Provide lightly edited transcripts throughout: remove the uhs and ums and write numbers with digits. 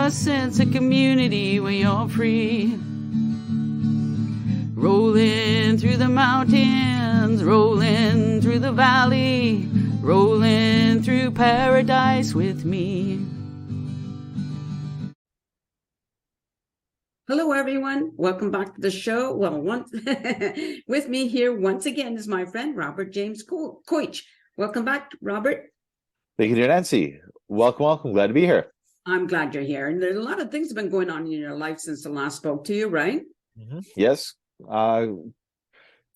a sense of community when you're free. Rolling through the mountains, rolling through the valley, rolling through paradise with me. Hello, everyone. Welcome back to the show. Well, with me here once again is my friend, Robert James Koyich. Welcome back, Robert. Thank you, dear Nancy. Welcome. Glad to be here. I'm glad you're here. And there's a lot of things have been going on in your life since the last spoke to you, right? Yes. A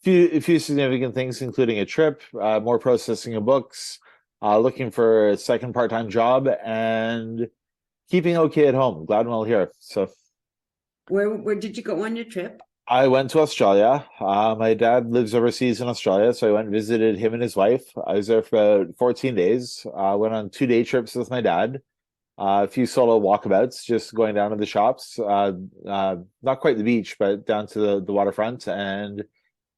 few significant things, including a trip, more processing of books, looking for a second part-time job, and keeping okay at home. Glad and well here. So, where did you go on your trip? I went to Australia. My dad lives overseas in Australia, so I went and visited him and his wife. I was there for about 14 days. Went on 2-day trips with my dad. A few solo walkabouts, just going down to the shops. Not quite the beach, but down to the waterfront, and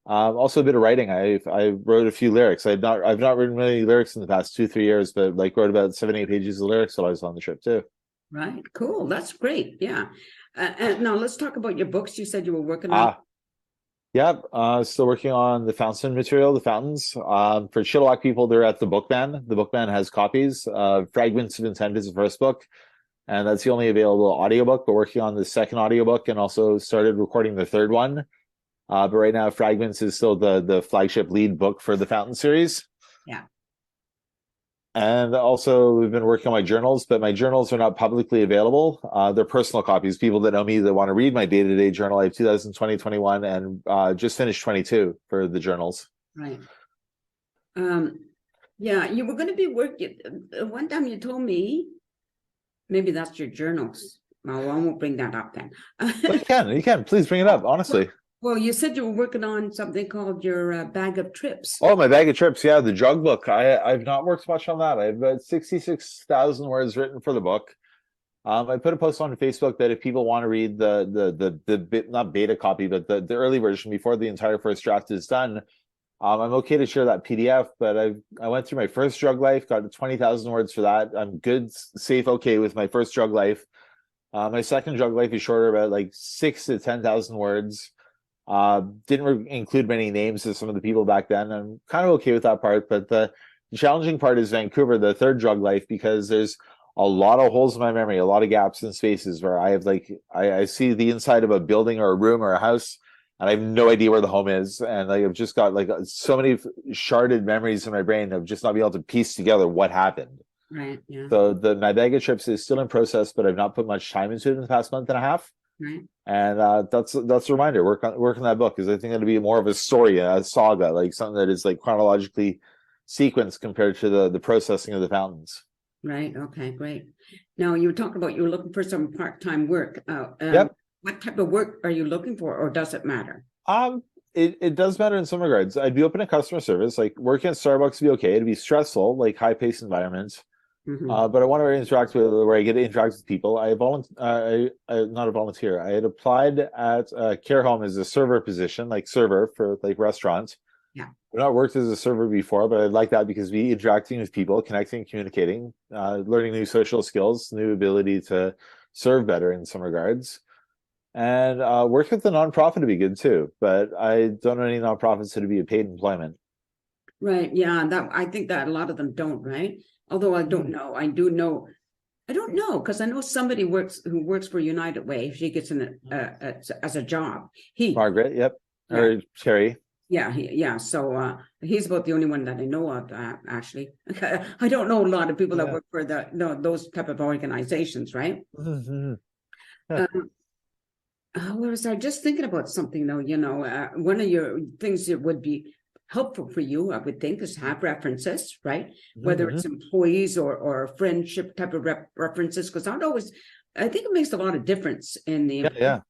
also a bit of writing. I wrote a few lyrics. I've not written many lyrics in the past 2-3 years, but wrote about 7-8 pages of lyrics while I was on the trip too. Right, cool. That's great. Yeah. And now let's talk about your books. You said you were working on. Still working on the fountain material, the fountains. For Chilliwack people, they're at the Bookman. The Bookman has copies. Fragments of Intent is the first book, and that's the only available audiobook. But working on the second audiobook and also started recording the third one. But right now, Fragments is still the flagship lead book for the Fountain series. Yeah. And also, we've been working on my journals, but my journals are not publicly available. They're personal copies. People that know me that want to read my day-to-day journal, I have 2020, 21, and just finished 22 for the journals. Right. Yeah, you were going to be working. One time you told me, maybe that's your journals. Well, I won't bring that up then. You can. Please bring it up, honestly. Well, you said you were working on something called your bag of trips. Oh, my bag of trips. Yeah, the drug book. I've not worked much on that. I have about 66,000 words written for the book. I put a post on Facebook that if people want to read the not beta copy, but the early version before the entire first draft is done, I'm okay to share that PDF. But I went through my first drug life, got 20,000 words for that. I'm good, safe, okay with my first drug life. My second drug life is shorter, about 6,000 to 10,000 words. Didn't include many names of some of the people back then. I'm kind of okay with that part, but the challenging part is Vancouver, the third drug life, because there's a lot of holes in my memory, a lot of gaps and spaces where I have I see the inside of a building or a room or a house, and I have no idea where the home is, and I've just got so many sharded memories in my brain of just not being able to piece together what happened. Right. Yeah. So my bag of trips is still in process, but I've not put much time into it in the past month and a half. Right. And that's a reminder. Work on that book, because I think it'll be more of a story, a saga, something that is chronologically sequenced compared to the processing of the fountains. Right. Okay. Great. Now you were talking about you were looking for some part-time work. Yep. What type of work are you looking for, or does it matter? It does matter in some regards. I'd be open to customer service. Working at Starbucks would be okay. It'd be stressful, high-paced environments. But I want to interact where I get to interact with people. I not a volunteer. I had applied at a care home as a server position, server for restaurants. Yeah. I've not worked as a server before, but I like that because we interacting with people, connecting, communicating, learning new social skills, new ability to serve better in some regards. And work with the nonprofit would be good too, but I don't know any nonprofits that would be a paid employment. Right. Yeah. I think that a lot of them don't. Right. Although I don't know, I don't know, because I know somebody who works for United Way. She gets in as a job. Margaret, yep, yeah. Or Terry. Yeah. So he's about the only one that I know of. Actually, I don't know a lot of people that work for those type of organizations, right? Mm-hmm. Yeah. Where was I just thinking about something though? One of your things that would be helpful for you, I would think, is have references, right? Whether it's employees or friendship type of references, because I think it makes a lot of difference in the A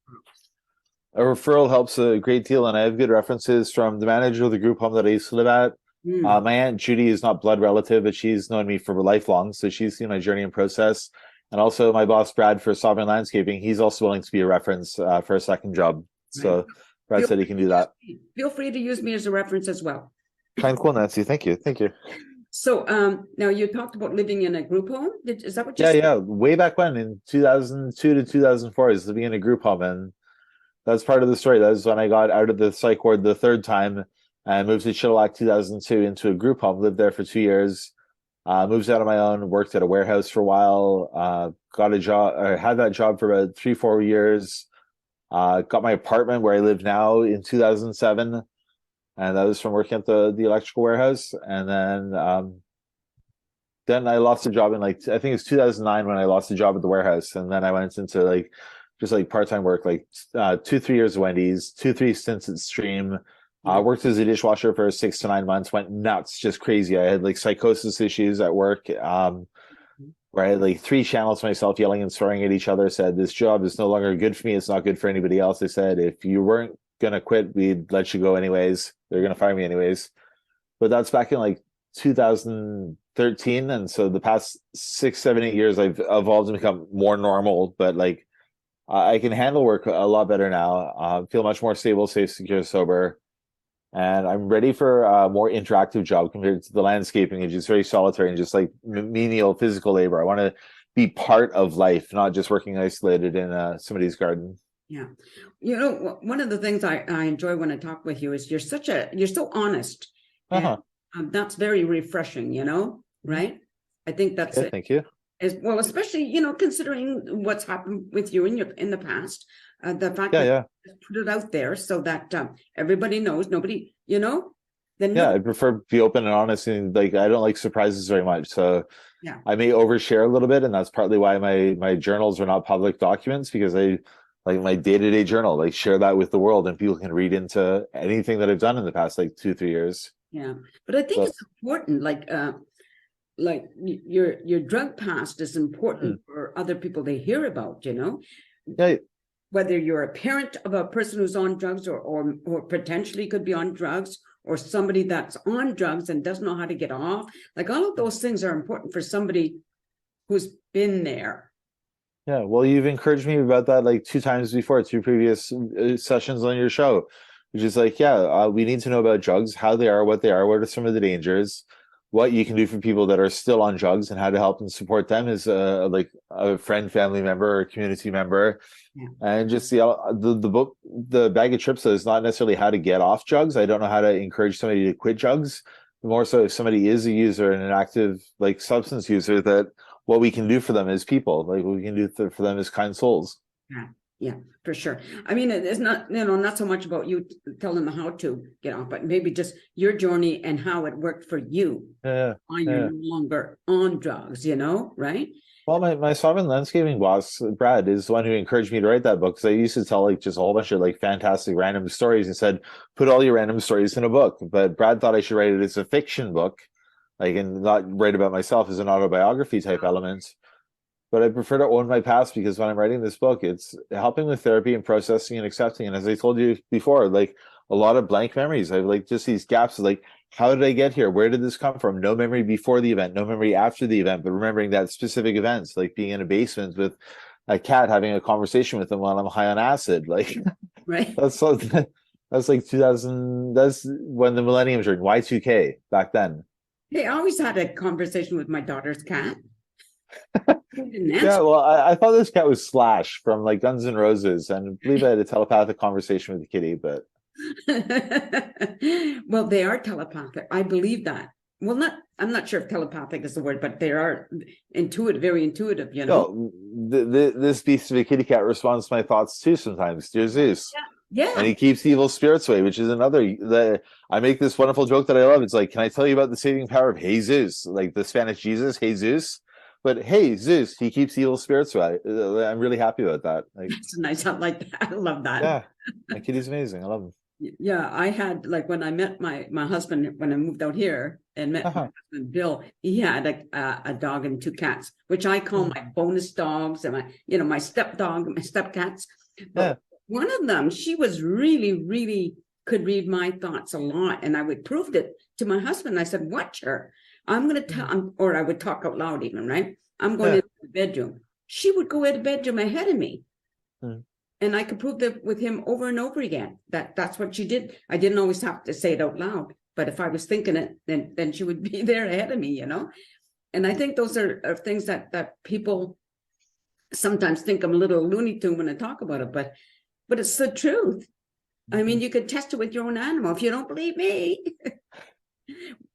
referral helps a great deal, and I have good references from the manager of the group home that I used to live at. My Aunt Judy is not blood relative, but she's known me for lifelong, so she's seen my journey and process. And also my boss Brad for Sovereign Landscaping, he's also willing to be a reference for a second job. So Brad said he can do that. Feel free to use me as a reference as well. Kind, cool, Nancy. Thank you. So now you talked about living in a group home. Is that what you Yeah, said? yeah. Way back when in 2002 to 2004, I was living in a group home, and that's part of the story. That was when I got out of the psych ward the third time and moved to Chilliwack 2002 into a group home, lived there for 2 years, moved out on my own, worked at a warehouse for a while, got a job, or had that job for about 3, 4 years, got my apartment where I live now in 2007. And that was from working at the electrical warehouse. And then I lost a job in like I think it's 2009 when I lost a job at the warehouse, and then I went into like just like part-time work, like 2, 3 years at Wendy's, 2, 3 stints at Stream. Yeah. Worked as a dishwasher for 6 to 9 months, went nuts, just crazy. I had like psychosis issues at work, where I had like 3 channels to myself yelling and swearing at each other. Said this job is no longer good for me. It's not good for anybody else. They said if you weren't gonna quit, we'd let you go anyways. They're gonna fire me anyways. But that's back in like 2013, and so the past 6, 7, 8 years, I've evolved and become more normal. But like I can handle work a lot better now. Feel much more stable, safe, secure, sober, and I'm ready for a more interactive job compared to the landscaping, which is very solitary and just like menial physical labor. I want to be part of life, not just working isolated in somebody's garden. Yeah. You know, one of the things I enjoy when I talk with you is you're so honest. And Uh-huh. that's very refreshing, right? I think that's Okay, it. thank you. As well, especially, considering what's happened with you in the past, the fact Yeah, that yeah. you put it out there so that everybody knows, nobody, then Yeah, no, I prefer to be open and honest, and like I don't like surprises very much. So yeah, I may overshare a little bit, and that's partly why my journals are not public documents, because I like my day-to-day journal, like share that with the world and people can read into anything that I've done in the past like 2, 3 years. yeah. But I think So it's important, your drug past is hmm, important for other people to hear about, yeah, whether you're a parent of a person who's on drugs or potentially could be on drugs, or somebody that's on drugs and doesn't know how to get off. Like all of those things are important for somebody who's been there. yeah. Well, you've encouraged me about that like 2 times before, 2 previous sessions on your show, which is like, yeah, we need to know about drugs, how they are, what are some of the dangers, what you can do for people that are still on drugs, and how to help and support them as like a friend, family member, or community member. Yeah. And just the book, the bag of tricks is not necessarily how to get off drugs. I don't know how to encourage somebody to quit drugs. More so, if somebody is a user and an active like substance user, that what we can do for them as people, like what we can do for them as kind souls. Yeah, yeah, for sure. I mean, it's not, not so much about you telling them how to get off, but maybe just your journey and how it worked for you. Yeah, Why you're yeah. no longer on drugs, right? Well, my sovereign landscaping boss, Brad, is the one who encouraged me to write that book, because I used to tell like just a whole bunch of like fantastic random stories and said, put all your random stories in a book. But Brad thought I should write it as a fiction book, like, and not write about myself as an autobiography type element. But I prefer to own my past, because when I'm writing this book, it's helping with therapy and processing and accepting. And as I told you before, like a lot of blank memories. I have like just these gaps of like, how did I get here? Where did this come from? No memory before the event, no memory after the event, but remembering that specific events, like being in a basement with a cat, having a conversation with them while I'm high on acid. Like Right. that's so, that's like 2000. That's when the millenniums were in Y2K back then. Hey, I always had a conversation with my daughter's cat. Didn't Yeah, answer. well, I thought this cat was Slash from like Guns N' Roses, and I believe I had a telepathic conversation with the kitty, but Well, they are telepathic. I believe that. Well, I'm not sure if telepathic is the word, but they are intuitive, very intuitive. no, this beast of a kitty cat responds to my thoughts too sometimes. Dear Zeus. Yeah. And he keeps evil spirits away, which is another. I make this wonderful joke that I love. It's like, can I tell you about the saving power of Jesus, like the Spanish Jesus, Jesus? But hey, Zeus, he keeps evil spirits away. I'm really happy about that. Like, That's nice. I like that. I love that. yeah, my kitty's amazing. I love him. Yeah, I had like when I met my husband when I moved out here and met my Uh-huh. husband Bill, he had a dog and 2 cats, which I call my bonus dogs and my step dog and my step cats. But Yeah. one of them, she was really, really could read my thoughts a lot, and I would prove it to my husband. I said, "Watch her. I'm going to tell," or I would talk out loud even, right? I'm going Yeah. into the bedroom. She would go into the bedroom ahead of me. Mm. And I could prove that with him over and over again. That's what she did. I didn't always have to say it out loud, but if I was thinking it, then she would be there ahead of me, you know? And I think those are things that people sometimes think I'm a little Looney Tune when I talk about it, but it's the truth. I mean, you could test it with your own animal. If you don't believe me,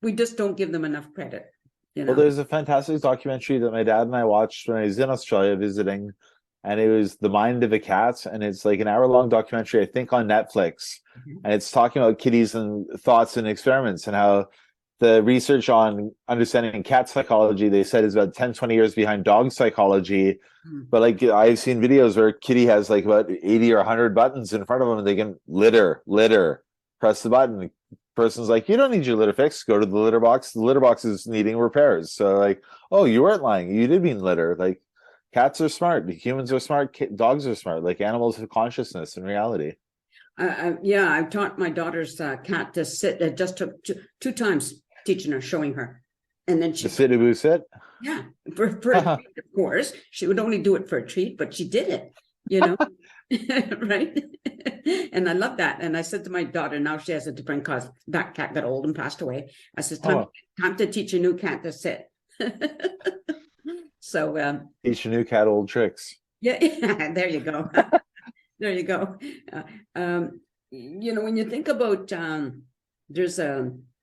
we just don't give them enough credit. You know? Well, there's a fantastic documentary that my dad and I watched when I was in Australia visiting, and it was The Mind of a Cat, and it's like an hour-long documentary, I think, on Netflix. And it's talking about kitties and thoughts and experiments, and how the research on understanding cat psychology, they said, is about 10, 20 years behind dog psychology. But like, I've seen videos where kitty has like about 80 or 100 buttons in front of them, and they can litter, press the button. Person's like, you don't need your litter fix, go to the litter box. The litter box is needing repairs. So like, oh, you weren't lying, you did mean litter. Like, cats are smart, humans are smart, dogs are smart. Like, animals have consciousness in reality. Yeah, I've taught my daughter's cat to sit. It just took two times teaching her, showing her, and then she The sit-a-boo sit. Yeah, for a treat, of course. She would only do it for a treat, but she did it, you know, right? And I love that. And I said to my daughter, now she has a different cause. That cat got old and passed away. I said, time to teach a new cat to sit. So teach a new cat old tricks. Yeah, there you go. There you go. You know, when you think about there's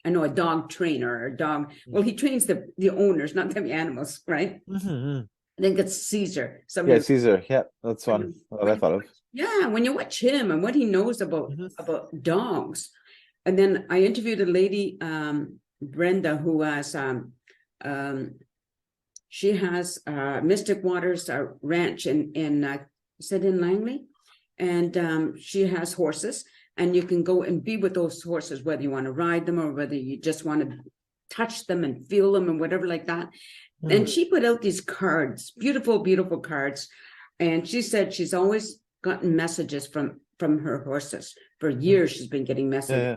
I know a dog trainer or a dog. Well, he trains the owners, not the animals, right? I think it's Caesar. Yeah, Caesar. Yeah, that's one that I thought of. Yeah, when you watch him and what he knows about dogs. And then I interviewed a lady, Brenda, who has she has Mystic Waters Ranch in said in Langley, and she has horses, and you can go and be with those horses, whether you want to ride them or whether you just want to touch them and feel them and whatever like that. And she put out these cards, beautiful, beautiful cards. And she said she's always gotten messages from her horses. For years, she's been getting messages. Yeah.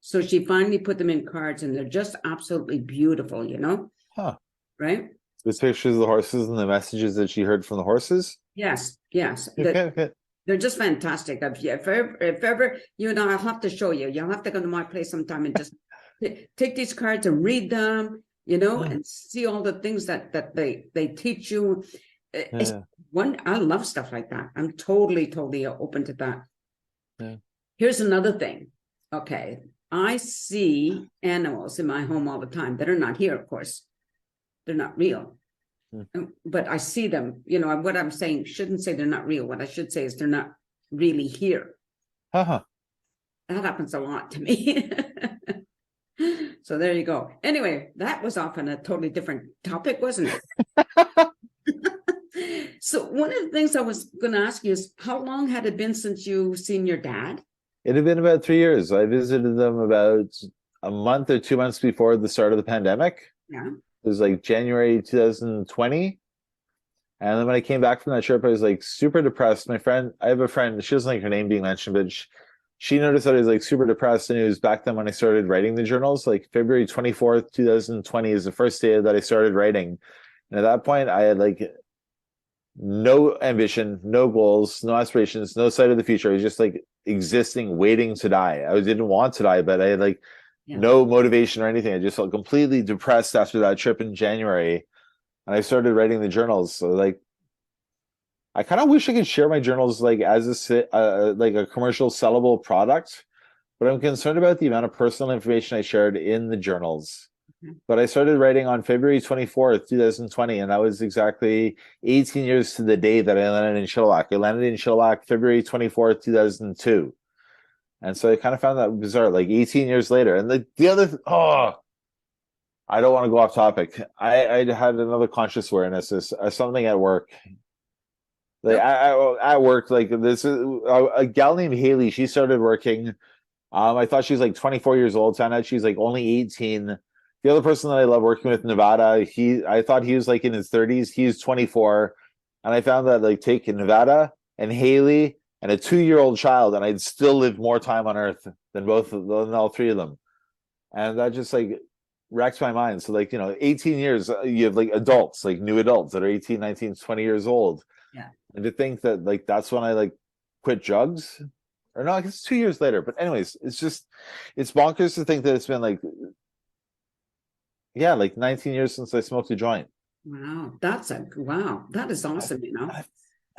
So she finally put them in cards, and they're just absolutely beautiful, you know? Right? There's pictures of the horses and the messages that she heard from the horses? Yes. Okay. They're just fantastic. If ever, you know, I'll have to show you. You'll have to go to my place sometime and just take these cards and read them, you know, and see all the things that they teach you. It's I love stuff like that. I'm totally open to that. Yeah. Here's another thing. Okay. I see animals in my home all the time that are not here, of course. They're not real. But I see them, you know, what I'm saying, shouldn't say they're not real. What I should say is they're not really here. That happens a lot to me. So there you go. Anyway, that was off on a totally different topic, wasn't it? So one of the things I was going to ask you is, how long had it been since you seen your dad? It had been about 3 years. I visited them about a month or 2 months before the start of the pandemic. Yeah. It was like January 2020. And then when I came back from that trip, I was like super depressed. I have a friend, she doesn't like her name being mentioned, but she noticed that I was like super depressed. And it was back then when I started writing the journals, like February 24th, 2020 is the first day that I started writing. And at that point, I had like no ambition, no goals, no aspirations, no sight of the future. I was just like existing, waiting to die. I didn't want to die, but I had like no motivation or anything. I just felt completely depressed after that trip in January. And I started writing the journals. So like, I kind of wish I could share my journals like as like a commercial sellable product, but I'm concerned about the amount of personal information I shared in the journals. But I started writing on February 24th, 2020, and that was exactly 18 years to the day that I landed in Chilliwack. I landed in Chilliwack February 24th, 2002. And so I kind of found that bizarre, like 18 years later. And the other, I don't want to go off topic. I had another conscious awareness, something at work. Like at work, like this is a gal named Haley. She started working. I thought she was like 24 years old. Found out she's like only 18. The other person that I love working with, Nevada, I thought he was like in his 30s. He's 24. And I found that like take Nevada and Haley and a 2-year-old child, and I'd still lived more time on Earth than all three of them. And that just like racks my mind. So like, you know, 18 years, you have like adults, like new adults that are 18, 19, 20 years old. Yeah. And to think that like, that's when I like quit drugs. or no, I guess 2 years later. But anyways, it's bonkers to think that it's been like, yeah, like 19 years since I smoked a joint. Wow, wow, that is awesome, you know. I,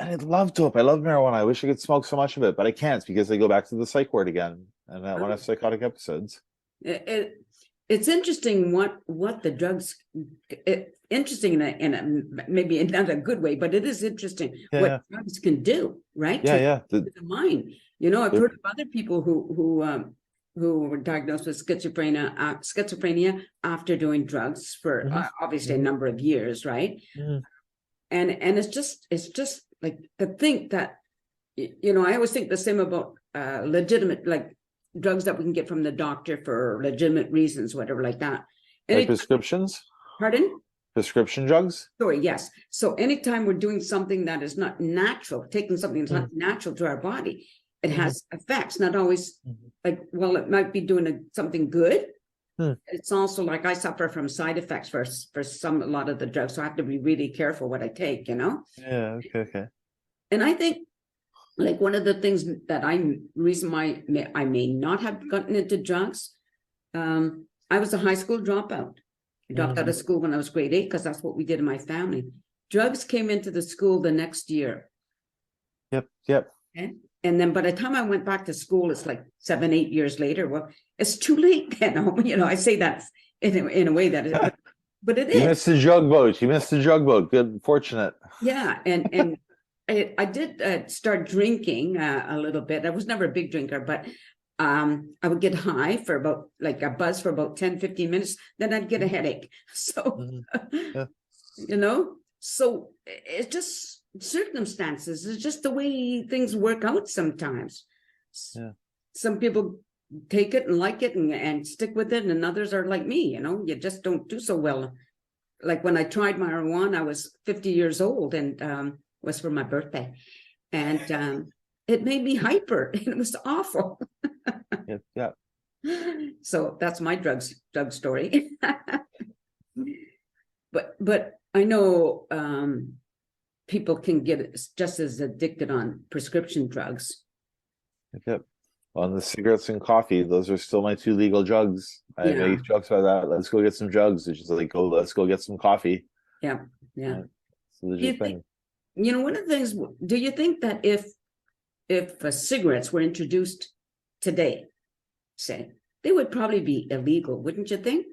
and I love dope. I love marijuana. I wish I could smoke so much of it, but I can't because I go back to the psych ward again, and I want to have psychotic episodes. It it's interesting what the drugs interesting in a maybe not a good way, but it is interesting Yeah, what drugs can do, right? yeah, yeah. To the mind. You know, I've heard of other people who were diagnosed with schizophrenia after doing drugs for obviously a number of years, right? And it's just like to think that, you know, I always think the same about legitimate, like drugs that we can get from the doctor for legitimate reasons, whatever, like that. Like prescriptions? Pardon? Prescription drugs? Sorry, yes. So anytime we're doing something that is not natural, taking something that's not natural to our body, it has effects, not always like, well, it might be doing something good. It's also like I suffer from side effects for a lot of the drugs, so I have to be really careful what I take, you know? Yeah, okay. And I think like one of the things that reason why I may not have gotten into drugs, I was a high school dropout. I dropped out of school when I was grade 8 because that's what we did in my family. Drugs came into the school the next year. Yep. Okay? And then by the time I went back to school, it's like 7, 8 years later. Well, it's too late then. You know, I say that in a way that is, but it is. You missed the jug boat. You missed the jug boat. Good, fortunate. Yeah, and I did start drinking a little bit. I was never a big drinker, but I would get high for about like a buzz for about 10, 15 minutes. Then I'd get a headache. So, you know, so it's just circumstances. It's just the way things work out sometimes. Yeah. Some people take it and like it and stick with it, and others are like me, you know, you just don't do so well. Like when I tried marijuana, I was 50 years old and was for my birthday. And it made me hyper. It was awful. Yeah. So that's my drug story. But I know people can get just as addicted on prescription drugs. Yep. On the cigarettes and coffee, those are still my 2 legal drugs. I make jokes about that. Let's go get some drugs. It's just like, oh, let's go get some coffee. Yeah. So they're just things. You know, one of the things, do you think that if cigarettes were introduced today, say, they would probably be illegal, wouldn't you think?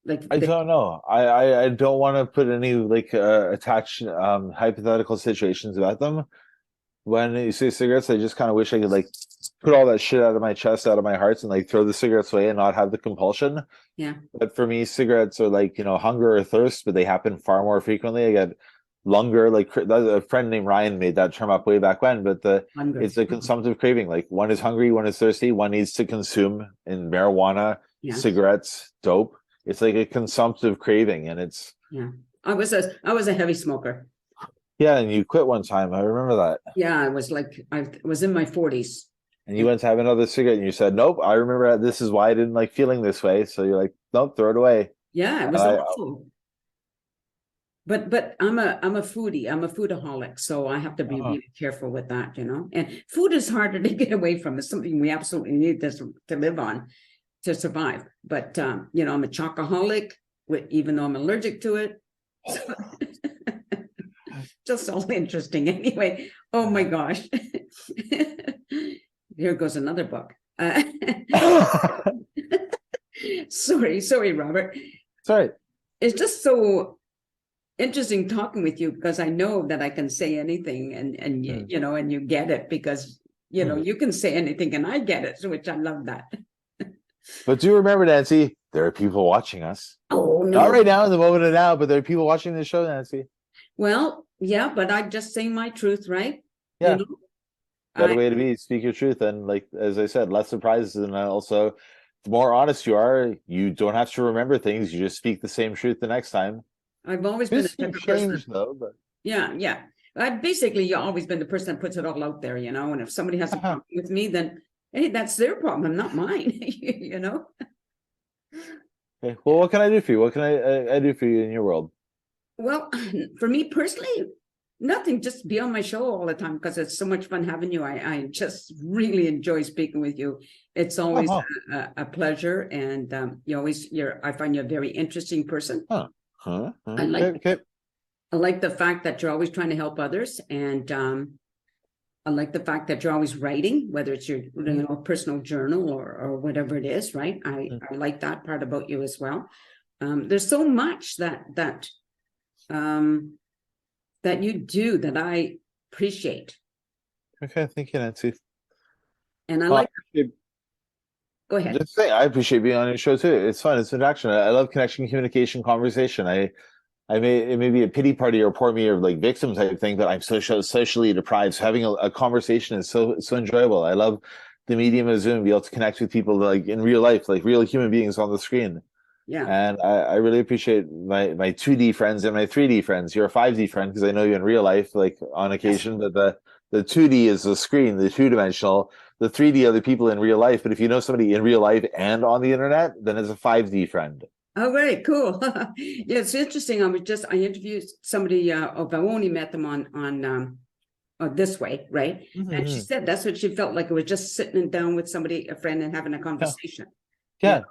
Like I don't know. I don't want to put any like attached hypothetical situations about them. When you say cigarettes, I just kind of wish I could like put all that shit out of my chest, out of my heart, and like throw the cigarettes away and not have the compulsion. Yeah. But for me, cigarettes are like, you know, hunger or thirst, but they happen far more frequently. I get longer, like a friend named Ryan made that term up way back when, but it's a consumptive craving. Like one is hungry, one is thirsty, one needs to consume in marijuana, cigarettes, dope. It's like a consumptive craving, and it's I was a heavy smoker. Yeah, and you quit one time. I remember that. Yeah, I was in my 40s. And you went to have another cigarette and you said, nope, I remember this is why I didn't like feeling this way. So you're like, nope, throw it away. Yeah, it was awful. But I'm a foodie. I'm a foodaholic. So I have to be really careful with that, you know. And food is harder to get away from. It's something we absolutely need to live on, to survive. But you know, I'm a chocoholic, even though I'm allergic to it. Just all interesting anyway. Oh my gosh. Here goes another book. Sorry, Robert. Sorry. It's just so interesting talking with you because I know that I can say anything and you know, and you get it because, you know, you can say anything and I get it, which I love that. But do remember, Nancy, there are people watching us. Oh, no. Not right now in the moment of now, but there are people watching this show, Nancy. Well, yeah, but I just say my truth, right? Yeah. You know? Better way to be, speak your truth. And like, as I said, less surprises. And also, the more honest you are, you don't have to remember things. You just speak the same truth the next time. I've always been a type of person. Though, but yeah. You've always been the person that puts it all out there, you know. And if somebody has a problem with me, then hey, that's their problem, not mine. You know. Okay. Well, what can I do for you? What can I do for you in your world? Well, for me personally, Nothing, just be on my show all the time because it's so much fun having you. I just really enjoy speaking with you. It's always Uh-huh. a pleasure, and I find you a very interesting person. Huh. Huh. I Okay. like Okay. I like the fact that you're always trying to help others, and I like the fact that you're always writing, whether it's your personal journal or whatever it is, right? I like that part about you as well. There's so much um, that you do that I appreciate. Okay. Thank you, Nancy. And I Well, like, go ahead. just say I appreciate being on your show too. It's fun. It's interaction. I love connection, communication, conversation. It may be a pity party or poor me or like victim type thing, but I'm socially deprived. So having a conversation is so enjoyable. I love the medium of Zoom, be able to connect with people like in real life, like real human beings on the screen. Yeah. And I really appreciate my 2D friends and my 3D friends. You're a 5D friend because I know you in real life, like on occasion, but the 2D is the screen, the two-dimensional. The 3D are the people in real life. But if you know somebody in real life and on the internet, then it's a 5D friend. Oh, right. Cool. Yeah, it's interesting. I interviewed somebody, I've only met them on this way, right? And she said that's what she felt like. It was just sitting down with somebody, a friend, and having a conversation. Yeah.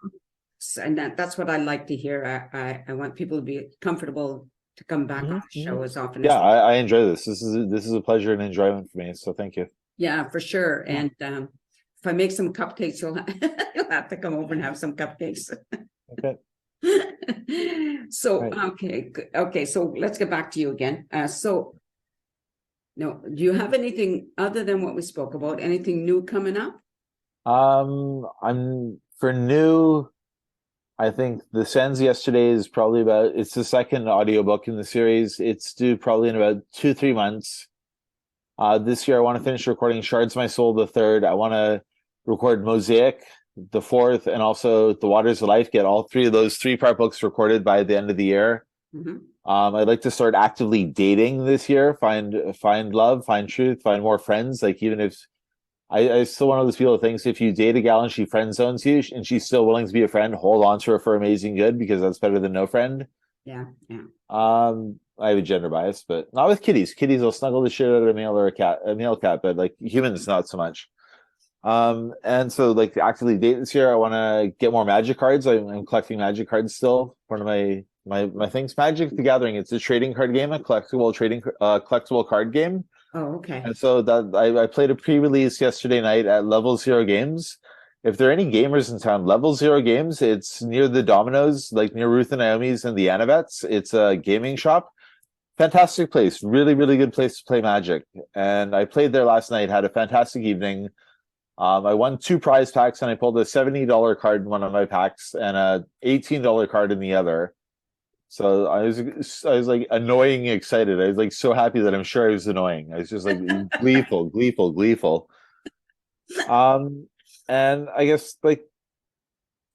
And that's what I like to hear. I want people to be comfortable to come back on the show as often as. Yeah, I enjoy this. This is a pleasure and enjoyment for me. So thank you. Yeah, for sure. And if I make some cupcakes, you'll have to come over and have some cupcakes. Okay. So Right. okay. So let's get back to you again. No, do you have anything other than what we spoke about? Anything new coming up? I'm for new. I think The Sends Yesterday is probably it's the second audiobook in the series. It's due probably in about 2-3 months. This year I want to finish recording Shards My Soul the third. I want to record Mosaic the fourth, and also The Waters of Life. Get all three of those 3-part books recorded by the end of the year. I'd like to start actively dating this year. Find love, find truth, find more friends. Like even if I still one of those people that thinks if you date a gal and she friend zones you and she's still willing to be a friend, hold on to her for amazing good because that's better than no friend. Yeah. I have a gender bias, but not with kitties. Kitties will snuggle the shit out of a male or a male cat, but like humans, not so much. And so like actively date this year. I want to get more magic cards. I'm collecting magic cards still. One of my things. Magic the Gathering. It's a trading card game, a collectible card game. Oh, okay. And so that I played a pre-release yesterday night at Level Zero Games. If there are any gamers in town, Level Zero Games, it's near the Domino's, like near Ruth and Naomi's and the Annabets. It's a gaming shop. Fantastic place. Really, really good place to play Magic. And I played there last night, had a fantastic evening. I won 2 prize packs and I pulled a $70 card in one of my packs and a $18 card in the other. So I was like annoying excited. I was like so happy that I'm sure I was annoying. I was just like gleeful. And I guess like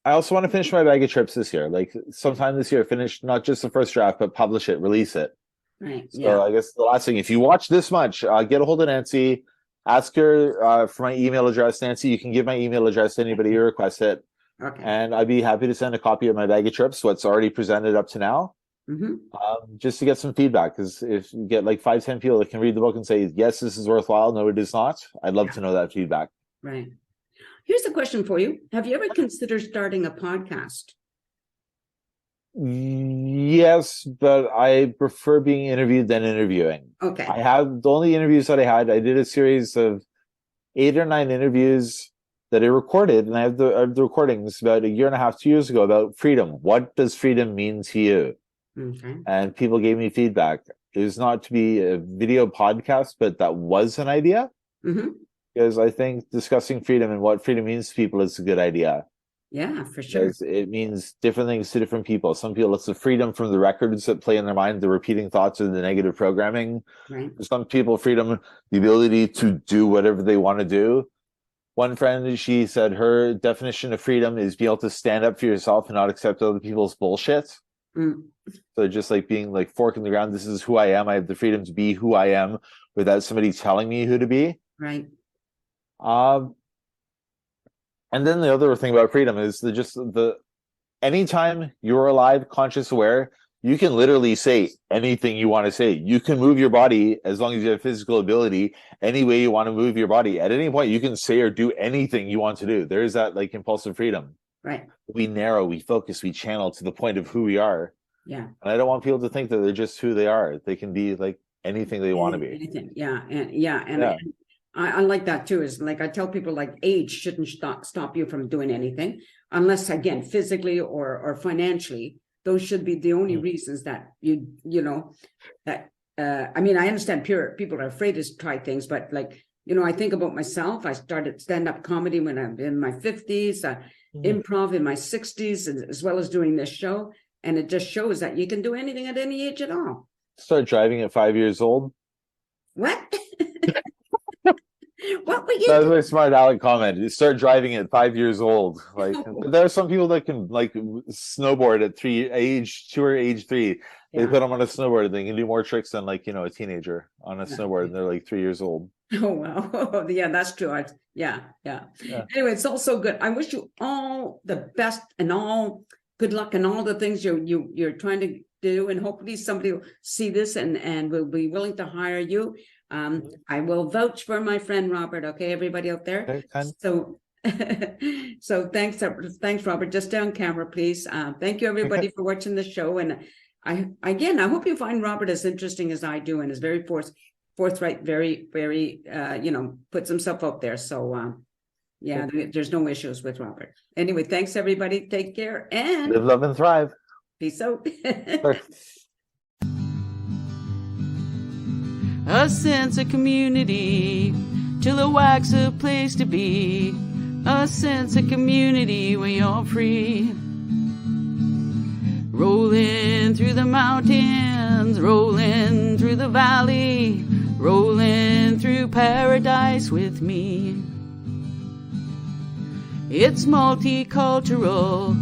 I also want to finish my bag of trips this year. Like sometime this year, finish not just the first draft, but publish it, release it. Right. So Yeah. I guess the last thing, if you watch this much, get a hold of Nancy, ask her for my email address. Nancy, you can give my email address to anybody who requests it. Okay. And I'd be happy to send a copy of my bag of trips, what's already presented up to now, just to get some feedback. Because if you get like 5-10 people that can read the book and say, yes, this is worthwhile, no, it is not, I'd love to know that feedback. Right. Here's a question for you. Have you ever considered starting a podcast? Yes, but I prefer being interviewed than interviewing. Okay. I have the only interviews that I did a series of 8 or 9 interviews that I recorded, and I have the recordings about 1.5, 2 years ago about freedom. What does freedom mean to you? Okay. And people gave me feedback. It was not to be a video podcast, but that was an idea. Because I think discussing freedom and what freedom means to people is a good idea. Yeah, for sure. Because it means different things to different people. Some people, it's the freedom from the records that play in their mind, the repeating thoughts or the negative programming. Right. For some people, freedom, the ability to do whatever they want to do. One friend, she said her definition of freedom is being able to stand up for yourself and not accept other people's bullshit. So just like being like fork in the ground, this is who I am. I have the freedom to be who I am without somebody telling me who to be. Right. And then the other thing about freedom is anytime you're alive, conscious, aware, you can literally say anything you want to say. You can move your body as long as you have physical ability, any way you want to move your body. At any point, you can say or do anything you want to do. There's that like impulsive freedom. Right. We narrow, we focus, we channel to the point of who we are. Yeah. And I don't want people to think that they're just who they are. They can be like anything they want to be. Anything. And I like that too. Is like I tell people, like, age shouldn't stop you from doing anything, unless again physically or financially. Those should be the only reasons that you know that. I mean, I understand people are afraid to try things, but like, you know, I think about myself. I started stand-up comedy when I'm in my 50s, improv in my 60s, as well as doing this show. And it just shows that you can do anything at any age at all. Start driving at 5 years old. What? What were you? That was my smart Alec comment. You start driving at 5 years old. Like there are some people that can like snowboard at age 2 or age 3. They put them on a snowboard. They can do more tricks than like, you know, a teenager on a snowboard. And they're like 3 years old. Oh wow. Yeah, that's true. Yeah. Anyway, it's all so good. I wish you all the best and all good luck and all the things you're trying to do, and hopefully somebody will see this and will be willing to hire you. I will vouch for my friend Robert. Okay, everybody out there. Okay. So thanks Robert. Just stay on camera, please. Thank you everybody for watching the show. And I hope you find Robert as interesting as I do, and is very forthright, very you know, puts himself out there. So there's no issues with Robert. Anyway, thanks everybody. Take care and live, love, and thrive. Peace out. A sense of community, Chilliwack's a place to be. A sense of community when you're free. Rolling through the mountains, rolling through the valley, rolling through paradise with me. It's multicultural,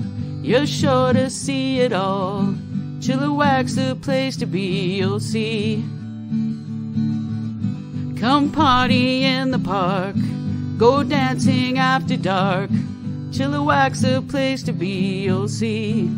you're sure to see it all. Chilliwack's the place to be, you'll see. Come party in the park, go dancing after dark. Chilliwack's the place to be, you'll see.